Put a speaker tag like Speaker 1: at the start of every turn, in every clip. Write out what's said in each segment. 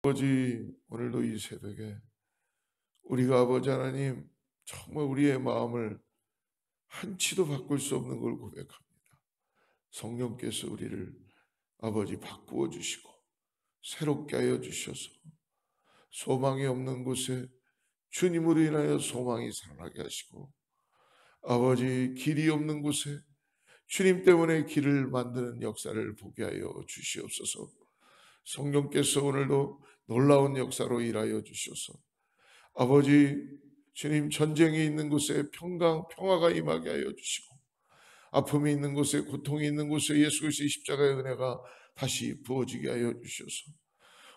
Speaker 1: 아버지, 오늘도 이 새벽에 우리가 아버지 하나님 정말 우리의 마음을 한치도 바꿀 수 없는 걸 고백합니다. 성령께서 우리를 아버지 바꾸어 주시고 새롭게 하여 주셔서 소망이 없는 곳에 주님으로 인하여 소망이 살아나게 하시고, 아버지 길이 없는 곳에 주님 때문에 길을 만드는 역사를 보게 하여 주시옵소서. 성령께서 오늘도 놀라운 역사로 일하여 주셔서 아버지 주님, 전쟁이 있는 곳에 평화가 임하게 하여 주시고, 아픔이 있는 곳에, 고통이 있는 곳에 예수 그리스도의 십자가의 은혜가 다시 부어지게 하여 주셔서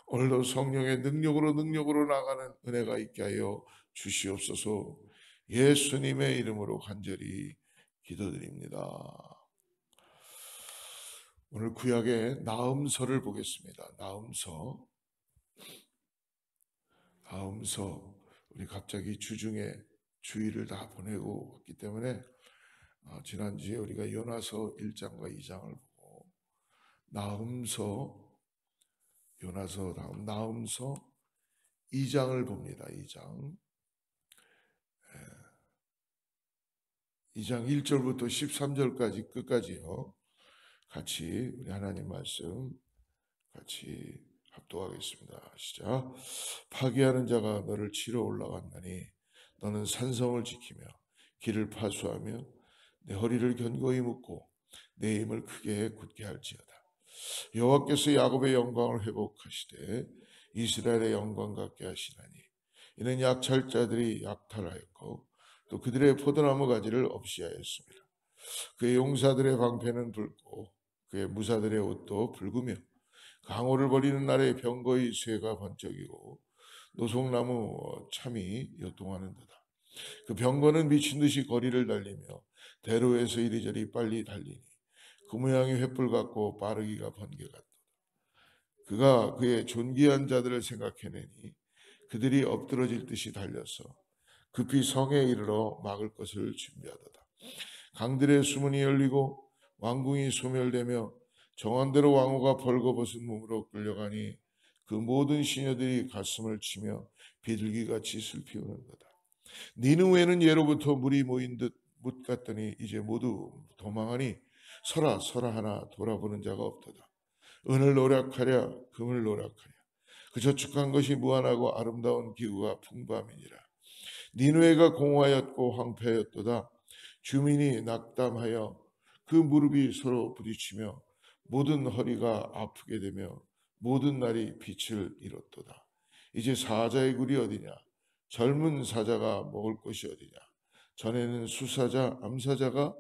Speaker 1: 오늘도 성령의 능력으로 나가는 은혜가 있게 하여 주시옵소서. 예수님의 이름으로 간절히 기도드립니다. 오늘 구약의 나음서를 보겠습니다. 나음서. 우리 갑자기 주중에 주일을 다 보내고 왔기 때문에 지난주에 우리가 요나서 1장과 2장을 보고 다음 나음서 2장을 봅니다. 2장 1절부터 13절까지 끝까지요. 같이 우리 하나님 말씀 같이 합독하겠습니다. 시작. 파괴하는 자가 너를 치러 올라간다니 너는 산성을 지키며 길을 파수하며 내 허리를 견고히 묶고 내 힘을 크게 굳게 할지어다. 여호와께서 야곱의 영광을 회복하시되 이스라엘의 영광 같게 하시나니 이는 약탈 자들이 약탈하였고 또 그들의 포도나무 가지를 없이 하였습니다. 그의 용사들의 방패는 붉고 그의 무사들의 옷도 붉으며 강호를 벌이는 날에 병거의 쇠가 번쩍이고 노송나무 참이 요동하는도다. 그 병거는 미친 듯이 거리를 달리며 대로에서 이리저리 빨리 달리니 그 모양이 횃불 같고 빠르기가 번개 같도다. 그가 그의 존귀한 자들을 생각해내니 그들이 엎드러질 듯이 달려서 급히 성에 이르러 막을 것을 준비하도다. 강들의 수문이 열리고 왕궁이 소멸되며 정한대로 왕후가 벌거벗은 몸으로 끌려가니 그 모든 시녀들이 가슴을 치며 비둘기같이 슬피 우는 거다. 니느웨는 예로부터 물이 모인 듯 못 갔더니 이제 모두 도망하니 서라 하나 돌아보는 자가 없도다. 은을 노력하랴 금을 노력하랴 그 저축한 것이 무한하고 아름다운 기후가 풍부함이니라. 니느웨가 공허하였고 황폐하였도다. 주민이 낙담하여 그 무릎이 서로 부딪히며 모든 허리가 아프게 되며 모든 날이 빛을 잃었도다. 이제 사자의 굴이 어디냐? 젊은 사자가 먹을 것이 어디냐? 전에는 수사자, 암사자가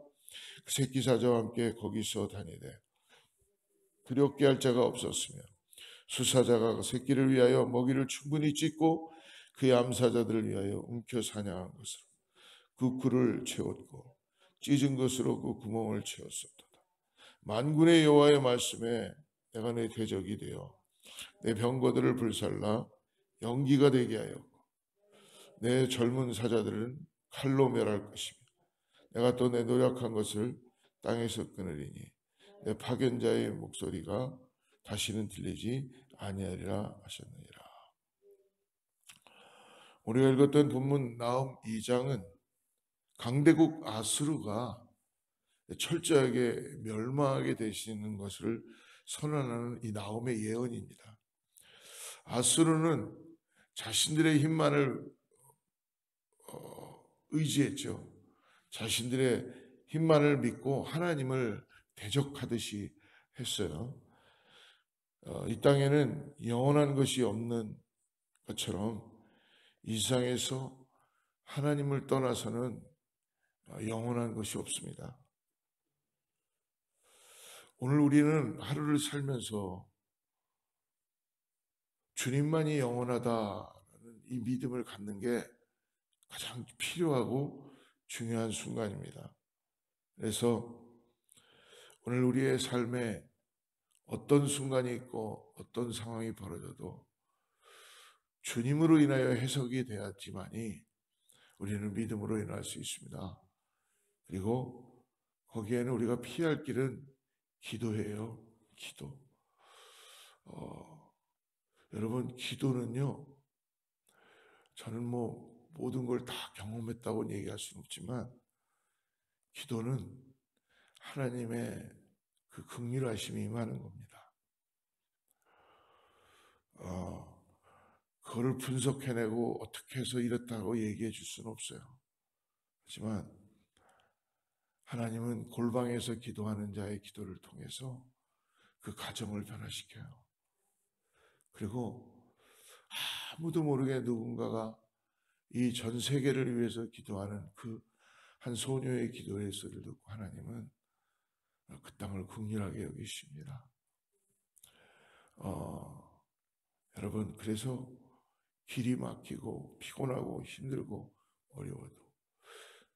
Speaker 1: 그 새끼 사자와 함께 거기서 다니되 두렵게 할 자가 없었으며 수사자가 그 새끼를 위하여 먹이를 충분히 찢고 그의 암사자들을 위하여 움켜 사냥한 것으로 그 굴을 채웠고 찢은 것으로 그 구멍을 채웠었도다. 만군의 여호와의 말씀에 내가 내 대적이 되어 내 병거들을 불살라 연기가 되게 하였고 내 젊은 사자들은 칼로 멸할 것이며 내가 또 내 노력한 것을 땅에서 끊으리니 내 파견자의 목소리가 다시는 들리지 아니하리라 하셨느니라. 우리가 읽었던 본문 나훔 2장은 강대국 아수르가 철저하게 멸망하게 되시는 것을 선언하는 이 나훔의 예언입니다. 아수르는 자신들의 힘만을 의지했죠. 자신들의 힘만을 믿고 하나님을 대적하듯이 했어요. 이 땅에는 영원한 것이 없는 것처럼 이 세상에서 하나님을 떠나서는 영원한 것이 없습니다. 오늘 우리는 하루를 살면서 주님만이 영원하다는 이 믿음을 갖는 게 가장 필요하고 중요한 순간입니다. 그래서 오늘 우리의 삶에 어떤 순간이 있고 어떤 상황이 벌어져도 주님으로 인하여 해석이 되었지만이 우리는 믿음으로 인할 수 있습니다. 그리고 거기에는 우리가 피할 길은 기도예요. 기도. 여러분, 기도는요, 저는 모든 걸 다 경험했다고 얘기할 수는 없지만 기도는 하나님의 그 긍휼하심이 임하는 겁니다. 그거를 분석해내고 어떻게 해서 이렇다고 얘기해 줄 수는 없어요. 하지만 하나님은 골방에서 기도하는 자의 기도를 통해서 그 가정을 변화시켜요. 그리고 아무도 모르게 누군가가 이 전 세계를 위해서 기도하는 그 한 소녀의 기도의 소리를 듣고 하나님은 그 땅을 긍휼하게 여기십니다. 여러분, 그래서 길이 막히고 피곤하고 힘들고 어려워도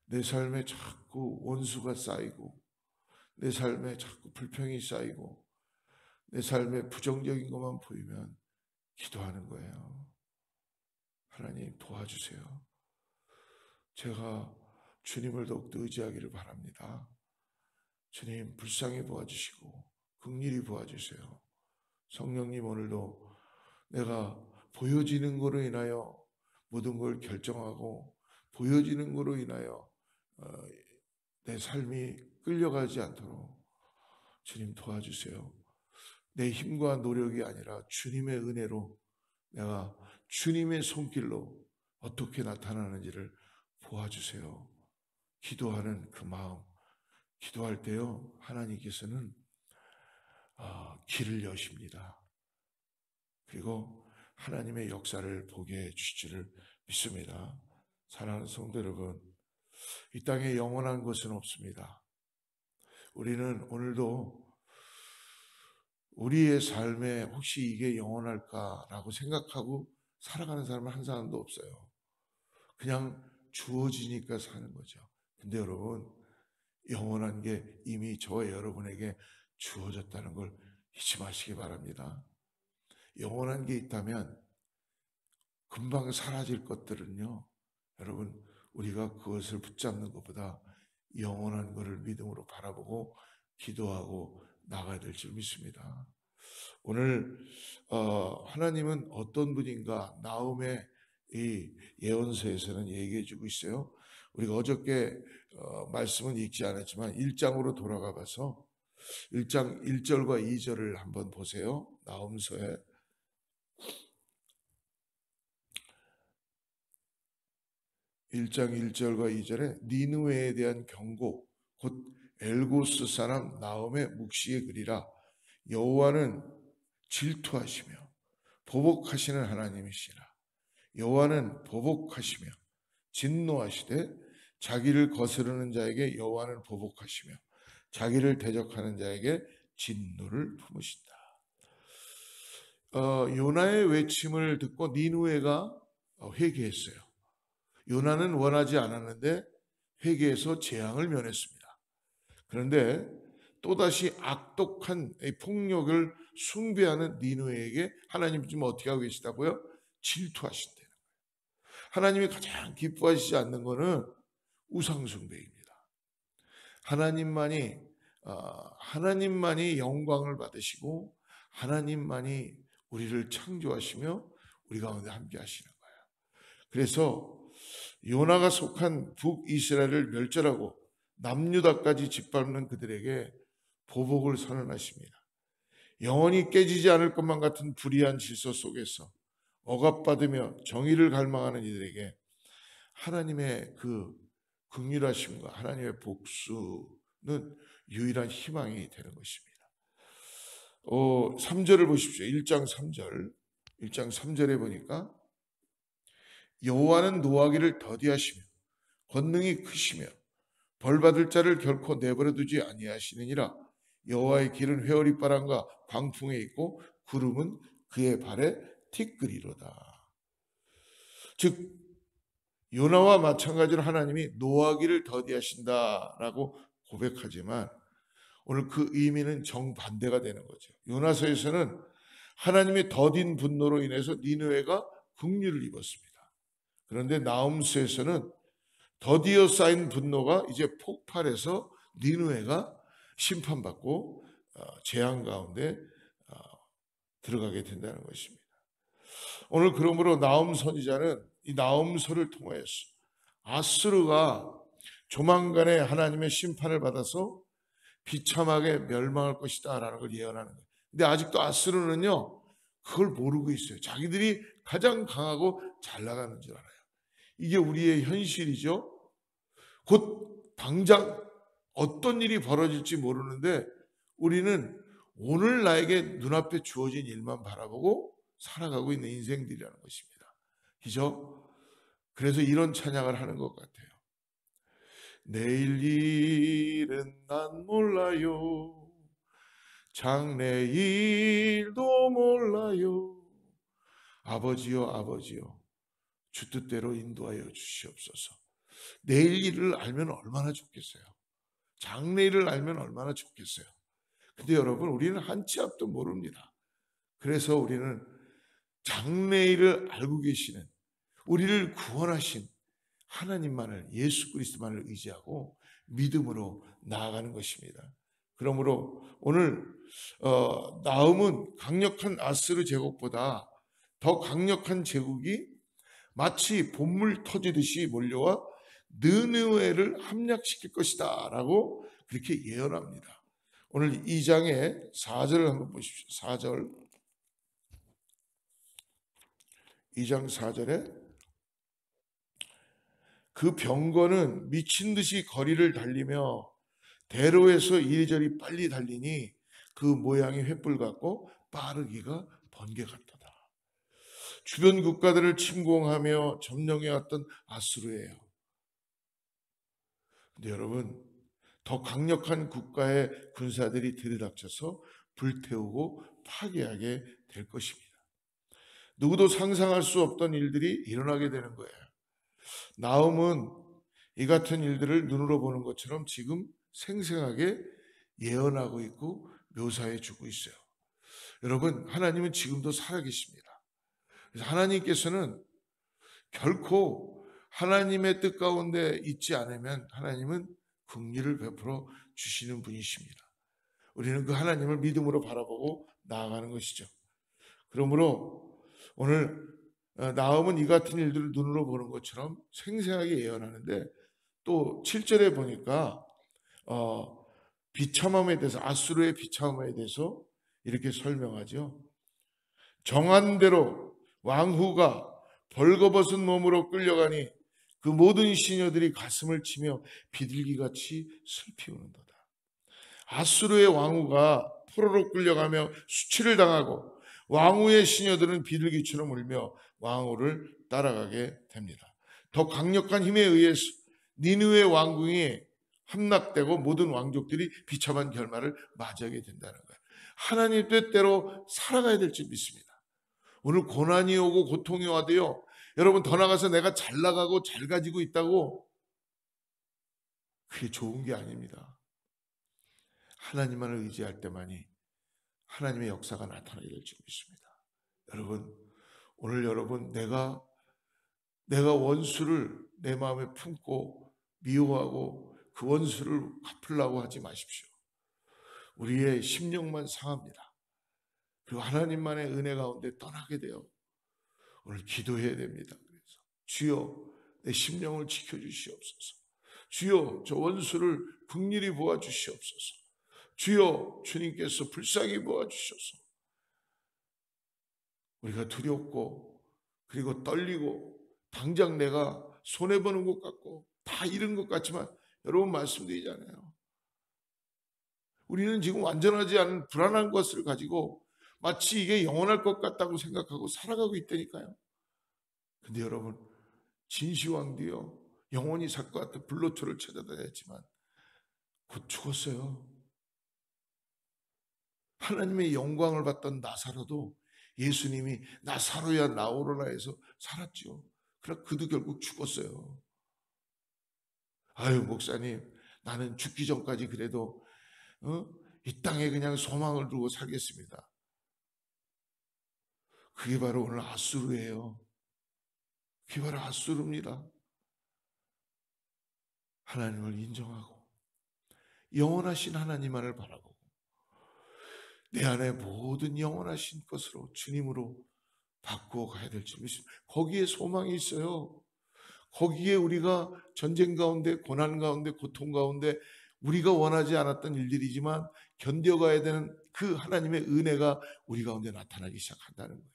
Speaker 1: 내 삶에 자꾸 원수가 쌓이고 내 삶에 자꾸 불평이 쌓이고 내 삶에 부정적인 것만 보이면 기도하는 거예요. 하나님 도와주세요. 제가 주님을 더욱더 의지하기를 바랍니다. 주님 불쌍히 도와주시고 긍휼히 도와주세요. 성령님, 오늘도 내가 보여지는 것으로 인하여 모든 걸 결정하고 보여지는 것으로 인하여 내 삶이 끌려가지 않도록 주님 도와주세요. 내 힘과 노력이 아니라 주님의 은혜로 내가 주님의 손길로 어떻게 나타나는지를 보아주세요. 기도하는 그 마음, 기도할 때요, 하나님께서는 길을 여십니다. 그리고 하나님의 역사를 보게 해주시기를 믿습니다. 사랑하는 성도 여러분, 이 땅에 영원한 것은 없습니다. 우리는 오늘도 우리의 삶에 혹시 이게 영원할까라고 생각하고 살아가는 사람은 한 사람도 없어요. 그냥 주어지니까 사는 거죠. 근데 여러분, 영원한 게 이미 저와 여러분에게 주어졌다는 걸 잊지 마시기 바랍니다. 영원한 게 있다면 금방 사라질 것들은요, 여러분, 우리가 그것을 붙잡는 것보다 영원한 것을 믿음으로 바라보고 기도하고 나가야 될 줄 믿습니다. 오늘 하나님은 어떤 분인가 나홈의 이 예언서에서는 얘기해 주고 있어요. 우리가 어저께 말씀은 읽지 않았지만 1장으로 돌아가 봐서 1장 1절과 2절을 한번 보세요. 나홈서에 1장 1절과 2절에 니느웨에 대한 경고, 곧 엘고스 사람 나홈의 묵시의 글이라. 여호와는 질투하시며 보복하시는 하나님이시라. 여호와는 보복하시며 진노하시되 자기를 거스르는 자에게 여호와는 보복하시며 자기를 대적하는 자에게 진노를 품으신다. 요나의 외침을 듣고 니느웨가 회개했어요. 요나는 원하지 않았는데 회개해서 재앙을 면했습니다. 그런데 또다시 악독한 폭력을 숭배하는 니느웨에게 하나님 지금 어떻게 하고 계시다고요? 질투하신대요. 하나님이 가장 기뻐하시지 않는 것은 우상 숭배입니다. 하나님만이 영광을 받으시고 하나님만이 우리를 창조하시며 우리 가운데 함께 하시는 거예요. 그래서 요나가 속한 북이스라엘을 멸절하고 남유다까지 짓밟는 그들에게 보복을 선언하십니다. 영원히 깨지지 않을 것만 같은 불의한 질서 속에서 억압받으며 정의를 갈망하는 이들에게 하나님의 그 긍휼하심과 하나님의 복수는 유일한 희망이 되는 것입니다. 3절을 보십시오. 1장 3절. 1장 3절에 보니까 여호와는 노하기를 더디하시며 권능이 크시며 벌받을 자를 결코 내버려 두지 아니하시느니라. 여호와의 길은 회오리 바람과 광풍에 있고 구름은 그의 발에 티끌이로다. 즉 요나와 마찬가지로 하나님이 노하기를 더디하신다라고 고백하지만 오늘 그 의미는 정반대가 되는 거죠. 요나서에서는 하나님의 더딘 분노로 인해서 니느웨가 긍휼을 입었습니다. 그런데 나홈서에서는 더디어 쌓인 분노가 이제 폭발해서 니느웨가 심판받고 재앙 가운데 들어가게 된다는 것입니다. 오늘 그러므로 나움 선지자는 이 나움서를 통하여서 아수르가 조만간에 하나님의 심판을 받아서 비참하게 멸망할 것이다 라는 걸 예언하는 거예요. 근데 아직도 아수르는요 그걸 모르고 있어요. 자기들이 가장 강하고 잘 나가는 줄 알아요. 이게 우리의 현실이죠. 곧 당장 어떤 일이 벌어질지 모르는데 우리는 오늘 나에게 눈앞에 주어진 일만 바라보고 살아가고 있는 인생들이라는 것입니다. 그죠? 그래서 이런 찬양을 하는 것 같아요. 내일 일은 난 몰라요. 장래일도 몰라요. 아버지요 아버지요 주 뜻대로 인도하여 주시옵소서. 내일 일을 알면 얼마나 좋겠어요. 장래일을 알면 얼마나 좋겠어요. 근데 여러분 우리는 한치 앞도 모릅니다. 그래서 우리는 장래일을 알고 계시는 우리를 구원하신 하나님만을 예수 그리스도만을 의지하고 믿음으로 나아가는 것입니다. 그러므로 오늘 나움은 강력한 아스르 제국보다 더 강력한 제국이 마치 봇물 터지듯이 몰려와 느느웨를 함락시킬 것이다 라고 그렇게 예언합니다. 오늘 2장의 4절을 한번 보십시오. 4절 2장 4절에 그 병거는 미친 듯이 거리를 달리며 대로에서 이리저리 빨리 달리니 그 모양이 횃불 같고 빠르기가 번개 같도다. 주변 국가들을 침공하며 점령해왔던 아수르예요. 근데 여러분 더 강력한 국가의 군사들이 들이닥쳐서 불태우고 파괴하게 될 것입니다. 누구도 상상할 수 없던 일들이 일어나게 되는 거예요. 나움은 이 같은 일들을 눈으로 보는 것처럼 지금 생생하게 예언하고 있고 묘사해 주고 있어요. 여러분 하나님은 지금도 살아계십니다. 그래서 하나님께서는 결코 하나님의 뜻 가운데 있지 않으면 하나님은 긍휼을 베풀어 주시는 분이십니다. 우리는 그 하나님을 믿음으로 바라보고 나아가는 것이죠. 그러므로 오늘 나움은 이 같은 일들을 눈으로 보는 것처럼 생생하게 예언하는데 또 7절에 보니까 비참함에 대해서 아수르의 비참함에 대해서 이렇게 설명하죠. 정한 대로 왕후가 벌거벗은 몸으로 끌려가니 그 모든 시녀들이 가슴을 치며 비둘기같이 슬피 우는도다. 아수르의 왕후가 포로로 끌려가며 수치를 당하고 왕후의 시녀들은 비둘기처럼 울며 왕후를 따라가게 됩니다. 더 강력한 힘에 의해서 니느웨 왕궁이 함락되고 모든 왕족들이 비참한 결말을 맞이하게 된다는 거예요. 하나님 뜻대로 살아가야 될지 믿습니다. 오늘 고난이 오고 고통이 와도요, 여러분 더 나가서 내가 잘 나가고 잘 가지고 있다고 그게 좋은 게 아닙니다. 하나님만을 의지할 때만이 하나님의 역사가 나타나게 될지 믿습니다. 여러분 오늘 여러분 내가 원수를 내 마음에 품고 미워하고 그 원수를 갚으려고 하지 마십시오. 우리의 심령만 상합니다. 그리고 하나님만의 은혜 가운데 떠나게 돼요. 오늘 기도해야 됩니다. 그래서 주여 내 심령을 지켜주시옵소서. 주여 저 원수를 긍휼히 보아주시옵소서. 주여 주님께서 불쌍히 보아주셔서 우리가 두렵고 그리고 떨리고 당장 내가 손해보는 것 같고 다 잃은 것 같지만 여러분 말씀드리잖아요. 우리는 지금 완전하지 않은 불안한 것을 가지고 마치 이게 영원할 것 같다고 생각하고 살아가고 있다니까요. 근데 여러분 진시황도요 영원히 살 것 같아 불로초를 찾아다녔지만 곧 죽었어요. 하나님의 영광을 받던 나사로도 예수님이 나사로야 나오너라 해서 살았죠. 그러나 그도 결국 죽었어요. 아유 목사님 나는 죽기 전까지 그래도 이 땅에 그냥 소망을 두고 살겠습니다. 그게 바로 오늘 아수르예요. 그게 바로 아수르입니다. 하나님을 인정하고 영원하신 하나님만을 바라보고 내 안에 모든 영원하신 것으로 주님으로 바꾸어 가야 될 줄 믿습니다. 거기에 소망이 있어요. 거기에 우리가 전쟁 가운데, 고난 가운데, 고통 가운데 우리가 원하지 않았던 일들이지만 견뎌가야 되는 그 하나님의 은혜가 우리 가운데 나타나기 시작한다는 거예요.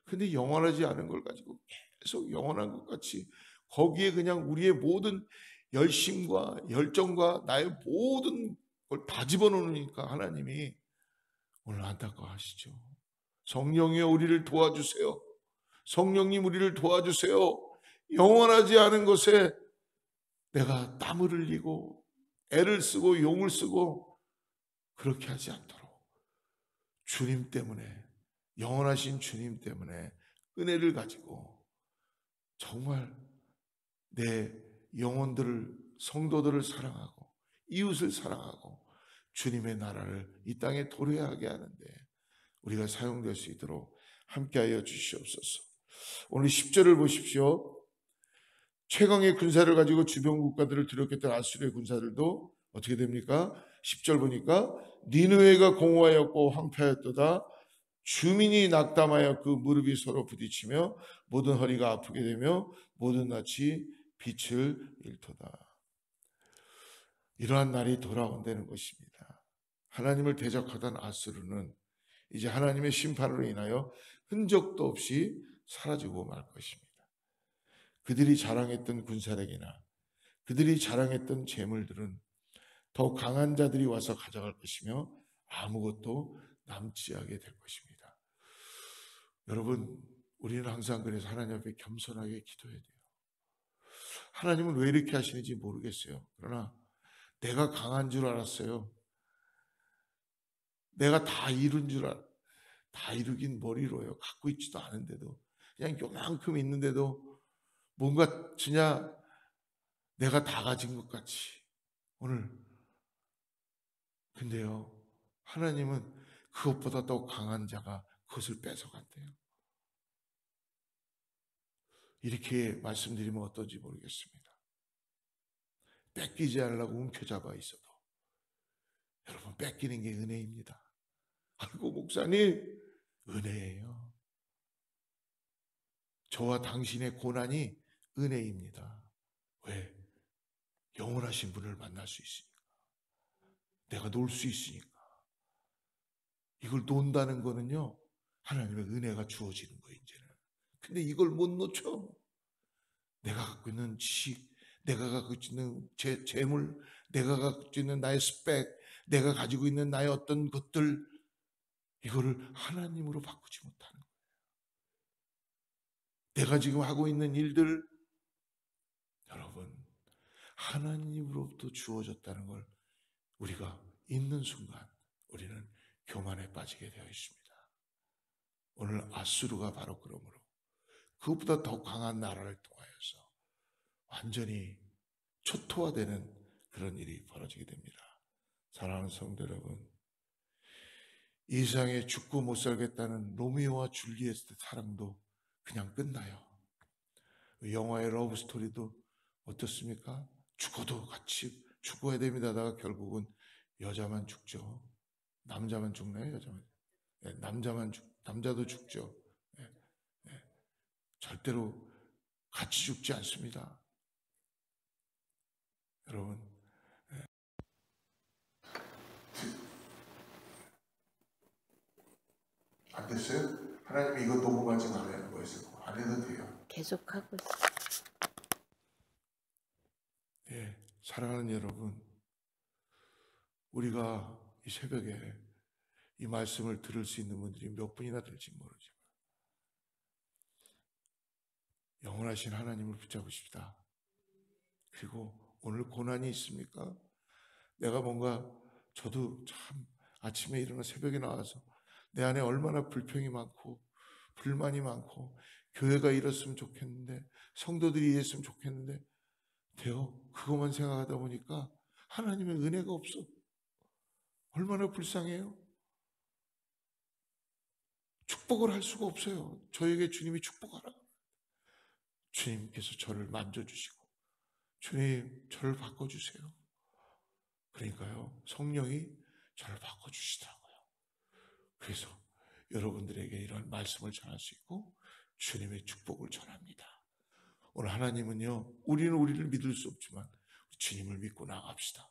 Speaker 1: 근데 영원하지 않은 걸 가지고 계속 영원한 것 같이 거기에 그냥 우리의 모든 열심과 열정과 나의 모든 걸 다 집어넣으니까 하나님이 오늘 안타까워하시죠. 성령이여 우리를 도와주세요. 성령님 우리를 도와주세요. 영원하지 않은 것에 내가 땀을 흘리고 애를 쓰고 용을 쓰고 그렇게 하지 않도록 주님 때문에, 영원하신 주님 때문에 은혜를 가지고 정말 내 영혼들을, 성도들을 사랑하고 이웃을 사랑하고 주님의 나라를 이 땅에 도래하게 하는데 우리가 사용될 수 있도록 함께하여 주시옵소서. 오늘 10절을 보십시오. 최강의 군사를 가지고 주변 국가들을 두렵겠던 아수르의 군사들도 어떻게 됩니까? 10절 보니까 니느웨가 공허하였고 황폐하였도다. 주민이 낙담하여 그 무릎이 서로 부딪히며 모든 허리가 아프게 되며 모든 낯이 빛을 잃도다. 이러한 날이 돌아온다는 것입니다. 하나님을 대적하던 아수르는 이제 하나님의 심판으로 인하여 흔적도 없이 사라지고 말 것입니다. 그들이 자랑했던 군사력이나 그들이 자랑했던 재물들은 더 강한 자들이 와서 가져갈 것이며 아무것도 남지 않게 될 것입니다. 여러분, 우리는 항상 그래서 하나님 앞에 겸손하게 기도해야 돼요. 하나님은 왜 이렇게 하시는지 모르겠어요. 그러나 내가 강한 줄 알았어요. 내가 다 이룬 줄 다 이루긴 뭘 이뤄요. 갖고 있지도 않은데도 그냥 요만큼 있는데도 뭔가 진짜 내가 다 가진 것 같이 오늘 근데요 하나님은 그것보다 더 강한 자가 그것을 뺏어간대요. 이렇게 말씀드리면 어떤지 모르겠습니다. 뺏기지 않으려고 움켜잡아 있어도 여러분 뺏기는 게 은혜입니다. 아이고 목사님 은혜예요. 저와 당신의 고난이 은혜입니다. 왜? 영원하신 분을 만날 수 있으니까. 내가 놀 수 있으니까. 이걸 논다는 거는요 하나님의 은혜가 주어지는 거예요 이제는. 근데 이걸 못 놓쳐. 내가 갖고 있는 지식, 내가 갖고 있는 재물, 내가 갖고 있는 나의 스펙, 내가 가지고 있는 나의 어떤 것들 이거를 하나님으로 바꾸지 못하는 거예요. 내가 지금 하고 있는 일들 여러분 하나님으로부터 주어졌다는 걸 우리가 있는 순간 우리는 교만에 빠지게 되어 있습니다. 오늘 아수르가 바로 그러므로 그것보다 더 강한 나라를 통하여서 완전히 초토화되는 그런 일이 벌어지게 됩니다. 사랑하는 성도 여러분, 이 세상에 죽고 못 살겠다는 로미오와 줄리엣의 사랑도 그냥 끝나요. 영화의 러브 스토리도 어떻습니까? 죽어도 같이 죽어야 됩니다. 다가 결국은 여자만 죽죠. 남자만 죽나요? 여자만? 네, 남자도 죽죠. 네, 네. 절대로 같이 죽지 않습니다. 여러분, 네. 안 됐어요? 하나님이 이거 녹음하지 말라는 거였어요. 안 해도 돼요.
Speaker 2: 계속하고 있어요.
Speaker 1: 예, 사랑하는 여러분, 우리가 이 새벽에 이 말씀을 들을 수 있는 분들이 몇 분이나 될지 모르지만 영원하신 하나님을 붙잡으십시다. 그리고 오늘 고난이 있습니까? 내가 뭔가 저도 참 아침에 일어나 새벽에 나와서 내 안에 얼마나 불평이 많고 불만이 많고 교회가 이랬으면 좋겠는데 성도들이 이랬으면 좋겠는데 돼요. 그것만 생각하다 보니까 하나님의 은혜가 없어. 얼마나 불쌍해요. 축복을 할 수가 없어요. 저에게 주님이 축복하라. 주님께서 저를 만져주시고 주님 저를 바꿔주세요. 그러니까요 성령이 저를 바꿔주시더라고요. 그래서 여러분들에게 이런 말씀을 전할 수 있고 주님의 축복을 전합니다. 오늘 하나님은요, 우리는 우리를 믿을 수 없지만 주님을 믿고 나갑시다.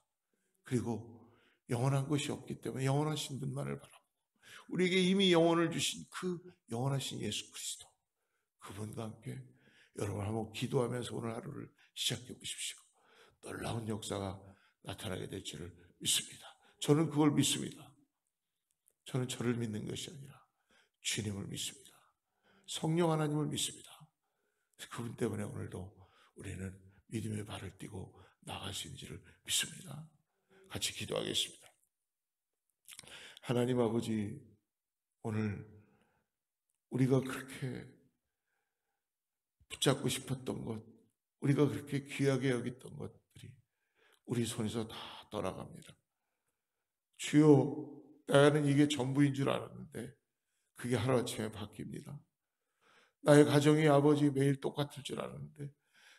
Speaker 1: 그리고 영원한 것이 없기 때문에 영원하신 분만을 바라보고 우리에게 이미 영혼을 주신 그 영원하신 예수 그리스도, 그분과 함께 여러분 한번 기도하면서 오늘 하루를 시작해 보십시오. 놀라운 역사가 나타나게 될 줄을 믿습니다. 저는 그걸 믿습니다. 저는 저를 믿는 것이 아니라 주님을 믿습니다. 성령 하나님을 믿습니다. 그분 때문에 오늘도 우리는 믿음의 발을 띄고 나갈 수 있는지를 믿습니다. 같이 기도하겠습니다. 하나님 아버지, 오늘 우리가 그렇게 붙잡고 싶었던 것, 우리가 그렇게 귀하게 여겼던 것들이 우리 손에서 다 떠나갑니다. 주여, 나는 이게 전부인 줄 알았는데 그게 하루아침에 바뀝니다. 나의 가정이 아버지 매일 똑같을 줄 알았는데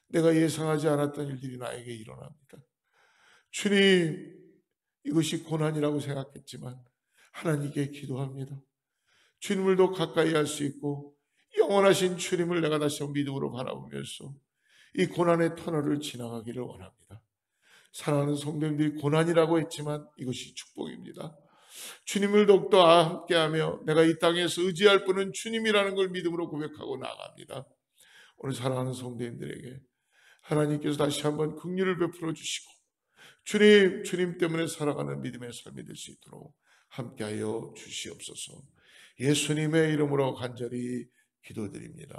Speaker 1: 내가 예상하지 않았던 일들이 나에게 일어납니다. 주님, 이것이 고난이라고 생각했지만 하나님께 기도합니다. 주님을 더 가까이 할 수 있고 영원하신 주님을 내가 다시 한번 믿음으로 바라보면서 이 고난의 터널을 지나가기를 원합니다. 사랑하는 성도님들이 고난이라고 했지만 이것이 축복입니다. 주님을 더욱더 함께하며 내가 이 땅에서 의지할 분은 주님이라는 걸 믿음으로 고백하고 나갑니다. 오늘 사랑하는 성도님들에게 하나님께서 다시 한번 긍휼을 베풀어 주시고 주님 때문에 살아가는 믿음의 삶이 될 수 있도록 함께하여 주시옵소서. 예수님의 이름으로 간절히 기도드립니다.